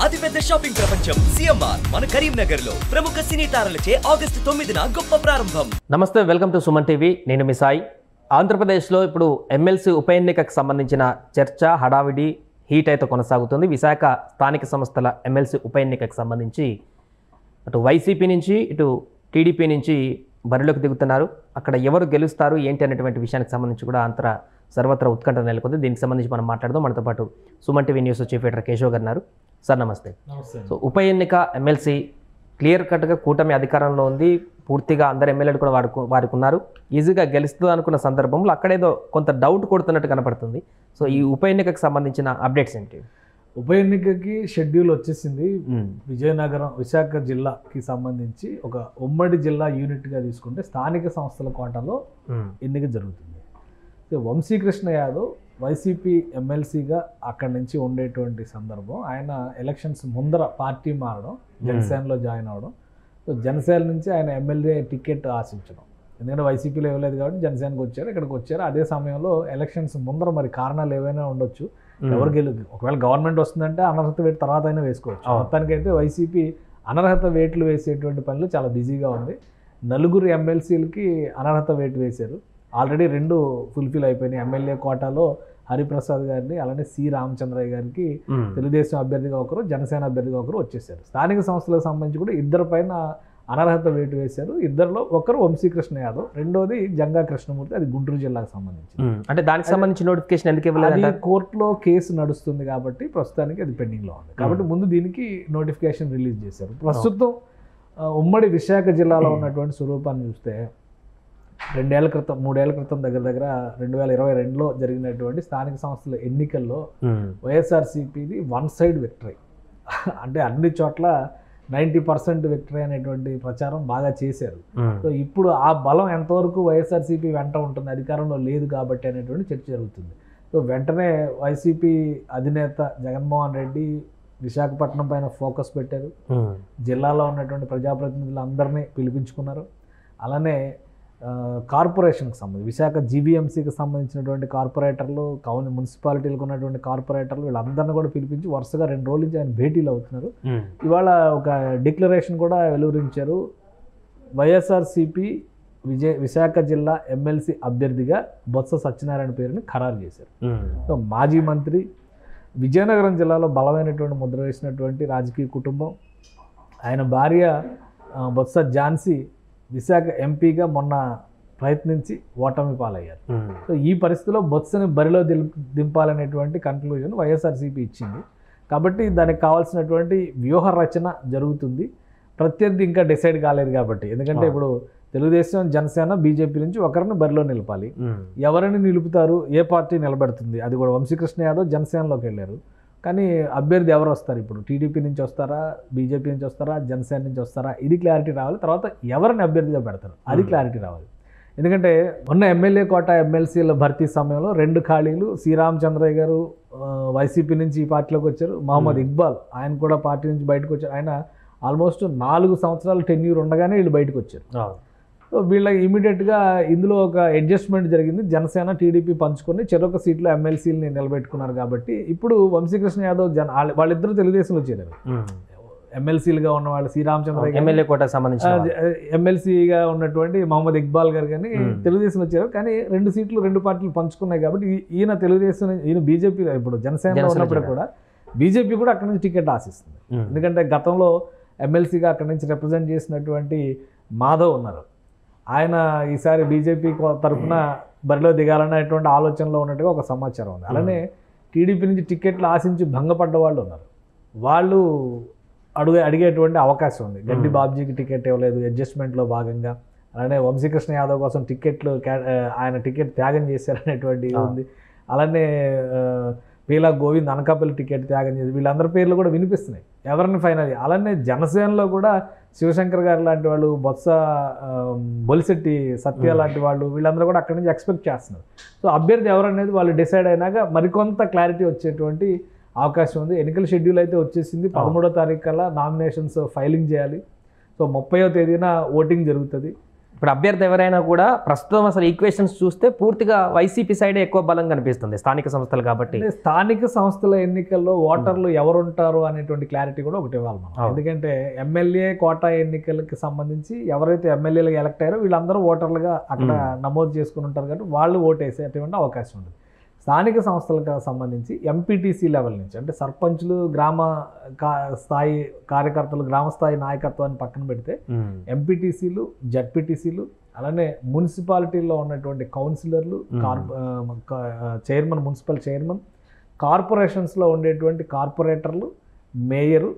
అతిపెద్ద షాపింగ్ ప్రపంచం సిఎంఆర్ మన కరీంనగర్ లో ప్రముఖ సినీ తారలచే ఆగస్టు 9న గొప్ప ప్రారంభం. నమస్తే, వెల్కమ్ టు సుమన్ టీవీ. నేను మీ సాయి. ఆంధ్రప్రదేశ్లో ఇప్పుడు ఎమ్మెల్సీ ఉప ఎన్నికకు సంబంధించిన చర్చ హడావిడి హీట్ అయితే కొనసాగుతుంది. విశాఖ స్థానిక సంస్థల ఎమ్మెల్సీ ఉప ఎన్నికకు సంబంధించి అటు వైసీపీ నుంచి ఇటు టీడీపీ నుంచి బరిలోకి దిగుతున్నారు. అక్కడ ఎవరు గెలుస్తారు ఏంటి అనేటువంటి విషయానికి సంబంధించి కూడా సర్వత్రా ఉత్కంఠ నెలకొంది. దీనికి సంబంధించి మనం మాట్లాడదాం. మనతో పాటు Suman TV news chief editor Keshav గారు ఉన్నారు. సార్ నమస్తే. సో ఉప ఎన్నిక ఎమ్మెల్సీ క్లియర్ కట్గా కూటమి అధికారంలో ఉంది. పూర్తిగా అందరు ఎమ్మెల్యేలు కూడా వారికి ఉన్నారు. ఈజీగా గెలుస్తుంది అనుకున్న సందర్భంలో అక్కడేదో కొంత డౌట్ కొడుతున్నట్టు కనపడుతుంది. సో ఈ ఉప ఎన్నికకు సంబంధించిన అప్డేట్స్ ఏంటి? ఉప ఎన్నికకి షెడ్యూల్ వచ్చేసింది. విజయనగరం విశాఖ జిల్లాకి సంబంధించి ఒక ఉమ్మడి జిల్లా యూనిట్గా తీసుకుంటే స్థానిక సంస్థల కోటాలో ఎన్నిక జరుగుతుంది. వంశీకృష్ణ యాదవ్ వైసీపీ ఎమ్మెల్సీగా అక్కడి నుంచి ఉండేటువంటి సందర్భం. ఆయన ఎలక్షన్స్ ముందర పార్టీ మారడం, జనసేనలో జాయిన్ అవ్వడం. సో జనసేన నుంచి ఆయన ఎమ్మెల్యే టికెట్ ఆశించడం, ఎందుకంటే వైసీపీలో ఇవ్వలేదు కాబట్టి జనసేనకు వచ్చారు, ఇక్కడికి వచ్చారు. అదే సమయంలో ఎలక్షన్స్ ముందర మరి కారణాలు ఏవైనా ఉండొచ్చు. ఎవరు గెలుదు, ఒకవేళ గవర్నమెంట్ వస్తుందంటే అనర్హత వేటు తర్వాత అయినా వేసుకోవచ్చు. మొత్తానికైతే వైసీపీ అనర్హత వేట్లు వేసేటువంటి పనులు చాలా బిజీగా ఉంది. 4 ఎమ్మెల్సీలకి అనర్హత వేటు వేశారు. ఆల్రెడీ 2 ఫుల్ఫిల్ అయిపోయినాయి. ఎమ్మెల్యే కోటాలో హరిప్రసాద్ గారిని, అలానే సి రామచంద్రయ్య గారికి తెలుగుదేశం అభ్యర్థిగా ఒకరు, జనసేన అభ్యర్థిగా ఒకరు వచ్చేసారు. స్థానిక సంస్థలకు సంబంధించి కూడా 2 పైన అనర్హత వేటు వేశారు. 2లో ఒకరు వంశీకృష్ణ యాదవ్, రెండోది జంగా కృష్ణమూర్తి, అది గుంటూరు జిల్లాకు సంబంధించి. అంటే దానికి సంబంధించి నోటిఫికేషన్ ఎందుకు ఇవ్వలేదు? కోర్టులో కేసు నడుస్తుంది కాబట్టి ప్రస్తుతానికి అది పెండింగ్లో ఉంది. కాబట్టి ముందు దీనికి నోటిఫికేషన్ రిలీజ్ చేశారు. ప్రస్తుతం ఉమ్మడి విశాఖ జిల్లాలో ఉన్నటువంటి స్వరూపాన్ని చూస్తే 2 ఏళ్ల క్రితం 3 ఏళ్ల క్రితం దగ్గర 2022లో జరిగినటువంటి స్థానిక సంస్థల ఎన్నికల్లో వైఎస్ఆర్సీపీది 1 సైడ్ విక్టరీ. అంటే అన్ని చోట్ల 90% విక్టరీ అనేటువంటి ప్రచారం బాగా చేశారు. సో ఇప్పుడు ఆ బలం ఎంతవరకు వైఎస్ఆర్సీపీ వెంట ఉంటుంది, అధికారంలో లేదు కాబట్టి అనేటువంటి చర్చ జరుగుతుంది. సో వెంటనే వైసీపీ అధినేత జగన్మోహన్ రెడ్డి విశాఖపట్నం పైన ఫోకస్ పెట్టారు. జిల్లాలో ఉన్నటువంటి ప్రజాప్రతినిధులు అందరినీ పిలిపించుకున్నారు. అలానే కార్పొరేషన్కి సంబంధించి విశాఖ జీవీఎంసీకి సంబంధించినటువంటి కార్పొరేటర్లు, మున్సిపాలిటీలకు ఉన్నటువంటి కార్పొరేటర్లు, వీళ్ళందరినీ కూడా పిలిపించి వరుసగా 2 రోజుల నుంచి ఆయన భేటీలు అవుతున్నారు. ఇవాళ ఒక డిక్లరేషన్ కూడా వెలువరించారు. వైఎస్ఆర్సీపీ విశాఖ జిల్లా ఎమ్మెల్సీ అభ్యర్థిగా బొత్స సత్యనారాయణ పేరుని ఖరారు చేశారు. సో మాజీ మంత్రి, విజయనగరం జిల్లాలో బలమైనటువంటి ముద్ర వేసినటువంటి రాజకీయ కుటుంబం. ఆయన భార్య బొత్స ఝాన్సీ విశాఖ ఎంపీగా మొన్న ప్రయత్నించి ఓటమి పాలయ్యారు. సో ఈ పరిస్థితిలో బొత్సని బరిలో దింపాలనేటువంటి కన్క్లూజన్ వైఎస్ఆర్సీపీ ఇచ్చింది. కాబట్టి దానికి కావాల్సినటువంటి వ్యూహ రచన జరుగుతుంది. ప్రత్యర్థి ఇంకా డిసైడ్ కాలేదు కాబట్టి, ఎందుకంటే ఇప్పుడు తెలుగుదేశం, జనసేన, బీజేపీ నుంచి ఒకరిని బరిలో నిలపాలి. ఎవరిని నిలుపుతారు, ఏ పార్టీ నిలబెడుతుంది, అది కూడా వంశీకృష్ణ యాదవ్ జనసేనలోకి వెళ్ళారు. కానీ అభ్యర్థి ఎవరు వస్తారు, ఇప్పుడు టీడీపీ నుంచి వస్తారా, బీజేపీ నుంచి వస్తారా, జనసేన నుంచి వస్తారా, ఇది క్లారిటీ రావాలి. తర్వాత ఎవరిని అభ్యర్థిగా పెడతారు, అది క్లారిటీ రావాలి. ఎందుకంటే మొన్న ఎమ్మెల్యే కోట ఎమ్మెల్సీల భర్తీ సమయంలో 2 ఖాళీలు, సి రామచంద్రయ్య గారు వైసీపీ నుంచి ఈ పార్టీలోకి వచ్చారు. మహమ్మద్ ఇక్బాల్ ఆయన కూడా పార్టీ నుంచి బయటకు వచ్చారు. ఆయన ఆల్మోస్ట్ 4 సంవత్సరాలు టెన్యూర్ ఉండగానే వీళ్ళు బయటకు వచ్చారు. సో వీళ్ళకి ఇమీడియట్గా ఇందులో ఒక అడ్జస్ట్మెంట్ జరిగింది. జనసేన, టీడీపీ పంచుకొని చెరొక సీట్లో ఎమ్మెల్సీలని నిలబెట్టుకున్నారు. కాబట్టి ఇప్పుడు వంశీకృష్ణ యాదవ్ వాళ్ళిద్దరూ తెలుగుదేశంలో చేరారు. ఎమ్మెల్సీలుగా ఉన్న వాళ్ళు సి రామచంద్రయ్య ఎమ్మెల్యే కోటకు సంబంధించి ఎమ్మెల్సీగా ఉన్నటువంటి మహమ్మద్ ఇక్బాల్ గారు కానీ తెలుగుదేశంలో చేరారు. కానీ 2 సీట్లు 2 పార్టీలు పంచుకున్నాయి. కాబట్టి ఈయన తెలుగుదేశం, ఈయన బీజేపీ, ఇప్పుడు జనసేనలో ఉన్నప్పుడు కూడా బీజేపీ కూడా అక్కడి నుంచి టికెట్ ఆశిస్తుంది. ఎందుకంటే గతంలో ఎమ్మెల్సీగా అక్కడి నుంచి రిప్రజెంట్ చేసినటువంటి మాధవ్ ఉన్నారు. ఆయన ఈసారి బీజేపీ తరఫున బరిలో దిగాలనేటువంటి ఆలోచనలో ఉన్నట్టుగా ఒక సమాచారం ఉంది. అలానే టీడీపీ నుంచి టికెట్లు ఆశించి భంగపడ్డ వాళ్ళు ఉన్నారు. వాళ్ళు అడిగేటువంటి అవకాశం ఉంది. గడ్డి బాబ్జీకి టికెట్ ఇవ్వలేదు అడ్జస్ట్మెంట్లో భాగంగా. అలానే వంశీకృష్ణ యాదవ్ కోసం ఆయన టికెట్ త్యాగం చేశారనేటువంటి ఉంది. అలానే పీలా గోవింద్ అనకాపల్లి టికెట్ త్యాగం చేసి వీళ్ళందరి పేర్లు కూడా వినిపిస్తున్నాయి. ఎవరిని ఫైనల్. అలానే జనసేనలో కూడా శివశంకర్ గారు లాంటి వాళ్ళు, బొలిశెట్టి సత్య లాంటి వాళ్ళు, వీళ్ళందరూ కూడా అక్కడి నుంచి ఎక్స్పెక్ట్ చేస్తున్నారు. సో అభ్యర్థి ఎవరనేది వాళ్ళు డిసైడ్ అయినాక మరికొంత క్లారిటీ వచ్చేటువంటి అవకాశం ఉంది. ఎన్నికల షెడ్యూల్ అయితే వచ్చేసింది. 13వ తారీఖు కల్లా నామినేషన్స్ ఫైలింగ్ చేయాలి. సో 30వ తేదీన ఓటింగ్ జరుగుతుంది. ఇప్పుడు అభ్యర్థి ఎవరైనా కూడా ప్రస్తుతం అసలు ఈక్వేషన్స్ చూస్తే పూర్తిగా వైసీపీ సైడే ఎక్కువ బలం కనిపిస్తుంది స్థానిక సంస్థలు కాబట్టి. అంటే స్థానిక సంస్థల ఎన్నికల్లో ఓటర్లు ఎవరుంటారు అనేటువంటి క్లారిటీ కూడా ఒకటి ఇవ్వాలి మనం. ఎందుకంటే ఎమ్మెల్యే కోటా ఎన్నికలకి సంబంధించి ఎవరైతే ఎమ్మెల్యేలుగా ఎలక్ట్ అయ్యారో వీళ్ళందరూ ఓటర్లుగా అక్కడ నమోదు చేసుకుని ఉంటారు కాబట్టి వాళ్ళు ఓటేసేటువంటి అవకాశం ఉంటుంది. స్థానిక సంస్థలకు సంబంధించి ఎంపీటీసీ లెవెల్ నుంచి అంటే సర్పంచ్లు, గ్రామ స్థాయి కార్యకర్తలు, గ్రామ స్థాయి నాయకత్వాన్ని పక్కన పెడితే ఎంపీటీసీలు, జడ్పీటీసీలు, అలానే మున్సిపాలిటీల్లో ఉన్నటువంటి కౌన్సిలర్లు, చైర్మన్, మున్సిపల్ చైర్మన్, కార్పొరేషన్స్లో ఉండేటువంటి కార్పొరేటర్లు, మేయరు,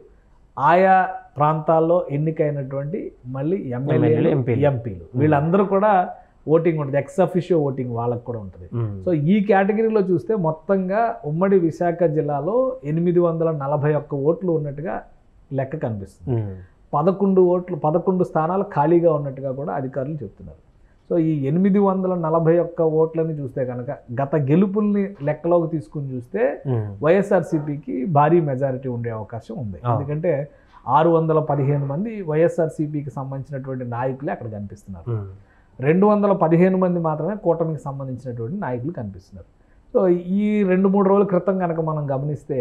ఆయా ప్రాంతాల్లో ఎన్నికైనటువంటి మళ్ళీ ఎమ్మెల్యేలు, ఎంపీలు వీళ్ళందరూ కూడా ఓటింగ్ ఉంటుంది. ఎక్స్ అఫిషియో ఓటింగ్ వాళ్ళకు కూడా ఉంటుంది. సో ఈ కేటగిరీలో చూస్తే మొత్తంగా ఉమ్మడి విశాఖ జిల్లాలో 841 ఓట్లు ఉన్నట్టుగా లెక్క కనిపిస్తుంది. 11 స్థానాలు ఖాళీగా ఉన్నట్టుగా కూడా అధికారులు చెప్తున్నారు. సో ఈ 841 ఓట్లని చూస్తే కనుక గత గెలుపుల్ని లెక్కలోకి తీసుకుని చూస్తే వైఎస్ఆర్సీపీకి భారీ మెజారిటీ ఉండే అవకాశం ఉంది. ఎందుకంటే 615 మంది వైఎస్ఆర్సీపీకి సంబంధించినటువంటి నాయకులే అక్కడ కనిపిస్తున్నారు. 215 మంది మాత్రమే కూటమికి సంబంధించినటువంటి నాయకులు కనిపిస్తున్నారు. సో ఈ 2-3 రోజుల క్రితం కనుక మనం గమనిస్తే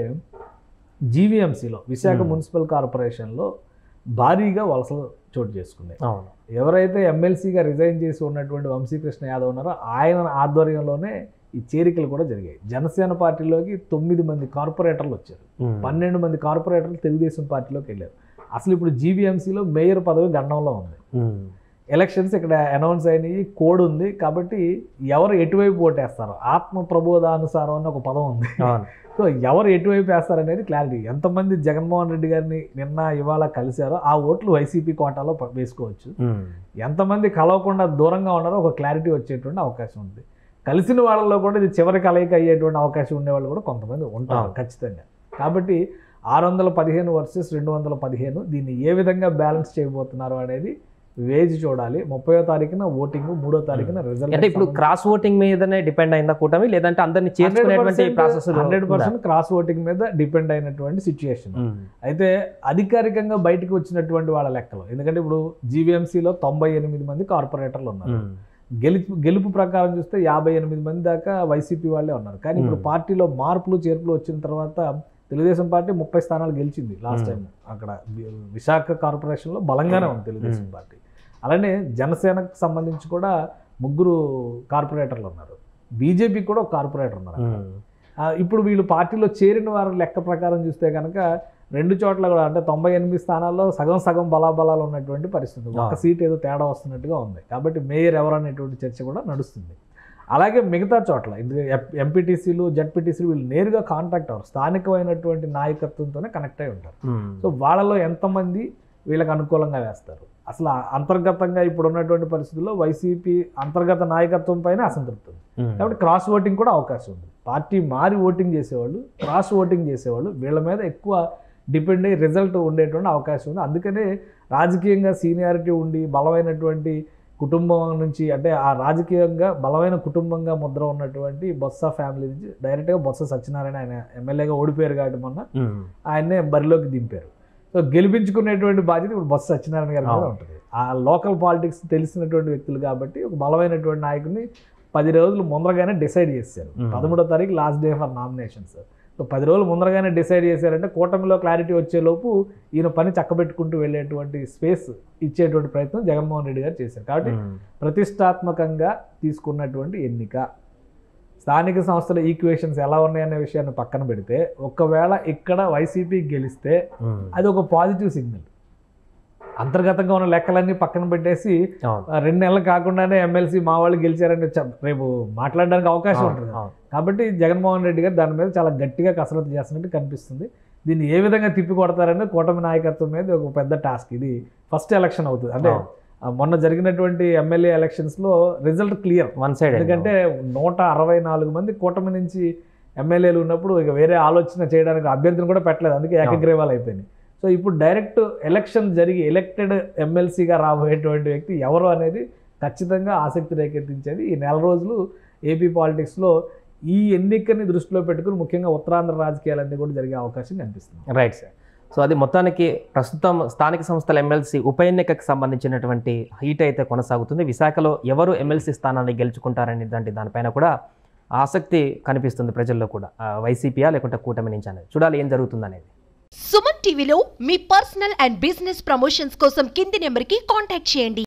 జీవీఎంసీలో విశాఖ మున్సిపల్ కార్పొరేషన్లో భారీగా వలసలు చోటు చేసుకున్నాయి. ఎవరైతే ఎమ్మెల్సీగా రిజైన్ చేసి ఉన్నటువంటి వంశీకృష్ణ యాదవ్ ఉన్నారో ఆయన ఆధ్వర్యంలోనే ఈ చేరికలు కూడా జరిగాయి. జనసేన పార్టీలోకి 9 మంది కార్పొరేటర్లు వచ్చారు. 12 మంది కార్పొరేటర్లు తెలుగుదేశం పార్టీలోకి వెళ్ళారు. అసలు ఇప్పుడు జీవీఎంసీలో మేయర్ పదవి గండంలో ఉంది. ఎలక్షన్స్ ఇక్కడ అనౌన్స్ అయినాయి, కోడ్ ఉంది కాబట్టి ఎవరు ఎటువైపు ఓటేస్తారు, ఆత్మ ప్రబోధానుసారం అని ఒక పదం ఉంది. సో ఎవరు ఎటువైపు వేస్తారనేది క్లారిటీ. ఎంతమంది జగన్మోహన్ రెడ్డి గారిని నిన్న ఇవాళ కలిశారో ఆ ఓట్లు వైసీపీ కోటాలో వేసుకోవచ్చు. ఎంతమంది కలవకుండా దూరంగా ఉన్నారో ఒక క్లారిటీ వచ్చేటువంటి అవకాశం ఉంది. కలిసిన వాళ్ళలో కూడా ఇది చివరి కలయిక అయ్యేటువంటి అవకాశం ఉండేవాళ్ళు కూడా కొంతమంది ఉంటారు ఖచ్చితంగా. కాబట్టి 615 వర్సెస్ 215 దీన్ని ఏ విధంగా బ్యాలెన్స్ చేయబోతున్నారు అనేది వేచి చూడాలి. 30వ తారీఖున ఓటింగ్, 3వ తారీఖున రిజల్ట్. అంటే ఇప్పుడు క్రాస్ ఓటింగ్ మీదనే డిపెండ్ అయిందా కూటమి, లేదంటే అందరినీ చేర్చుకునేటువంటి ప్రాసెస్? 100% క్రాస్ ఓటింగ్ మీద డిపెండ్ అయినటువంటి సిచ్యుయేషన్. అయితే అధికారికంగా బయటకు వచ్చినటువంటి వాళ్ళ లెక్కలు, ఎందుకంటే ఇప్పుడు జీవీఎంసీలో 98 మంది కార్పొరేటర్లు ఉన్నారు. గెలుపు ప్రకారం చూస్తే 58 మంది దాకా వైసీపీ వాళ్ళే ఉన్నారు. కానీ ఇప్పుడు పార్టీలో మార్పులు చేర్పులు వచ్చిన తర్వాత తెలుగుదేశం పార్టీ 30 స్థానాలు గెలిచింది లాస్ట్ టైం. అక్కడ విశాఖ కార్పొరేషన్లో బలంగానే ఉంది తెలుగుదేశం పార్టీ. అలానే జనసేనకు సంబంధించి కూడా 3 కార్పొరేటర్లు ఉన్నారు. బీజేపీకి కూడా ఒక కార్పొరేటర్ ఉన్నారు. ఇప్పుడు వీళ్ళు పార్టీలో చేరిన వారి లెక్క ప్రకారం చూస్తే కనుక 2 చోట్ల కూడా అంటే 98 స్థానాల్లో సగం బలాబలాలు ఉన్నటువంటి పరిస్థితి. ఒక సీట్ ఏదో తేడా వస్తున్నట్టుగా ఉంది. కాబట్టి మేయర్ ఎవరు అనేటువంటి చర్చ కూడా నడుస్తుంది. అలాగే మిగతా చోట్ల ఎంపీటీసీలు, జడ్పీటీసీలు వీళ్ళు నేరుగా కాంటాక్ట్ అవ్వరు, స్థానికమైనటువంటి నాయకత్వంతోనే కనెక్ట్ అయి ఉంటారు. సో వాళ్ళలో ఎంతమంది వీళ్ళకి అనుకూలంగా వేస్తారు? అసలు అంతర్గతంగా ఇప్పుడు ఉన్నటువంటి పరిస్థితుల్లో వైసీపీ అంతర్గత నాయకత్వం పైన అసంతృప్తి ఉంది. కాబట్టి క్రాస్ ఓటింగ్ కూడా అవకాశం ఉంది. పార్టీ మారి ఓటింగ్ చేసేవాళ్ళు, క్రాస్ ఓటింగ్ చేసేవాళ్ళు వీళ్ళ మీద ఎక్కువ డిపెండ్ అయ్యి రిజల్ట్ ఉండేటువంటి అవకాశం ఉంది. అందుకనే రాజకీయంగా సీనియారిటీ ఉండి బలమైనటువంటి కుటుంబం నుంచి, అంటే ఆ రాజకీయంగా బలమైన కుటుంబంగా ముద్ర ఉన్నటువంటి బొత్స ఫ్యామిలీ నుంచి డైరెక్ట్గా బొత్స సత్యనారాయణ, ఆయన ఎమ్మెల్యేగా ఓడిపోయారు కాబట్టి మొన్న ఆయన్నే బరిలోకి దింపారు. సో గెలిపించుకునేటువంటి బాధ్యత ఇప్పుడు బొత్స సత్యనారాయణ గారి మీద ఉంటుంది. ఆ లోకల్ పాలిటిక్స్ తెలిసినటువంటి వ్యక్తులు కాబట్టి ఒక బలమైనటువంటి నాయకుడిని 10 రోజులు ముందరగానే డిసైడ్ చేశారు. 13వ తారీఖు last day for nominations. So 10 రోజులు ముందరగానే డిసైడ్ చేశారంటే కూటమిలో క్లారిటీ వచ్చేలోపు ఈయన పని చక్కబెట్టుకుంటూ వెళ్ళేటువంటి స్పేస్ ఇచ్చేటువంటి ప్రయత్నం జగన్మోహన్ రెడ్డి గారు చేశారు. కాబట్టి ప్రతిష్టాత్మకంగా తీసుకున్నటువంటి ఎన్నిక. స్థానిక సంస్థల ఈక్వేషన్స్ ఎలా ఉన్నాయనే విషయాన్ని పక్కన పెడితే ఒకవేళ ఇక్కడ వైసీపీ గెలిస్తే అది ఒక పాజిటివ్ సిగ్నల్. అంతర్గతంగా ఉన్న లెక్కలన్నీ పక్కన పెట్టేసి 2 నెలలు కాకుండానే ఎమ్మెల్సీ మా వాళ్ళు గెలిచారని రేపు మాట్లాడడానికి అవకాశం ఉంటుంది. కాబట్టి జగన్మోహన్ రెడ్డి గారు దాని మీద చాలా గట్టిగా కసరత్తు చేస్తున్నట్టు కనిపిస్తుంది. దీన్ని ఏ విధంగా తిప్పి కొడతారనేది కూటమి నాయకత్వం మీద ఒక పెద్ద టాస్క్. ఇది ఫస్ట్ ఎలక్షన్ అవుతుంది. అంటే మొన్న జరిగినటువంటి ఎమ్మెల్యే ఎలక్షన్స్లో రిజల్ట్ క్లియర్ వన్ సైడ్. ఎందుకంటే 164 మంది కూటమి నుంచి ఎమ్మెల్యేలు ఉన్నప్పుడు ఇక వేరే ఆలోచన చేయడానికి అభ్యర్థిని కూడా పెట్టలేదు. అందుకే ఏకగ్రీవాలు అయిపోయినాయి. సో ఇప్పుడు డైరెక్ట్ ఎలక్షన్ జరిగి ఎలక్టెడ్ ఎమ్మెల్సీగా రాబోయేటువంటి వ్యక్తి ఎవరు అనేది ఖచ్చితంగా ఆసక్తి రేకెత్తించేది. ఈ 4 రోజులు ఏపీ పాలిటిక్స్లో ఈ ఎన్నికని దృష్టిలో పెట్టుకుని ముఖ్యంగా ఉత్తరాంధ్ర రాజకీయాలన్నీ కూడా జరిగే అవకాశం కనిపిస్తుంది. Right sir. సో అది మొత్తానికి ప్రస్తుతం స్థానిక సంస్థల ఎమ్మెల్సీ ఉప ఎన్నికకు సంబంధించినటువంటి హీట్ అయితే కొనసాగుతుంది. విశాఖలో ఎవరు ఎమ్మెల్సీ స్థానాన్ని గెలుచుకుంటారనే దానిపైన కూడా ఆసక్తి కనిపిస్తుంది ప్రజల్లో కూడా. వైసీపీయా లేకుంటే కూటమి నుంచి అనేది చూడాలి ఏం జరుగుతుంది అనేది. సుమన్ టీవీలో మీ పర్సనల్ అండ్ బిజినెస్ ప్రమోషన్స్ కోసం కింది నెంబర్కి కాంటాక్ట్ చేయండి.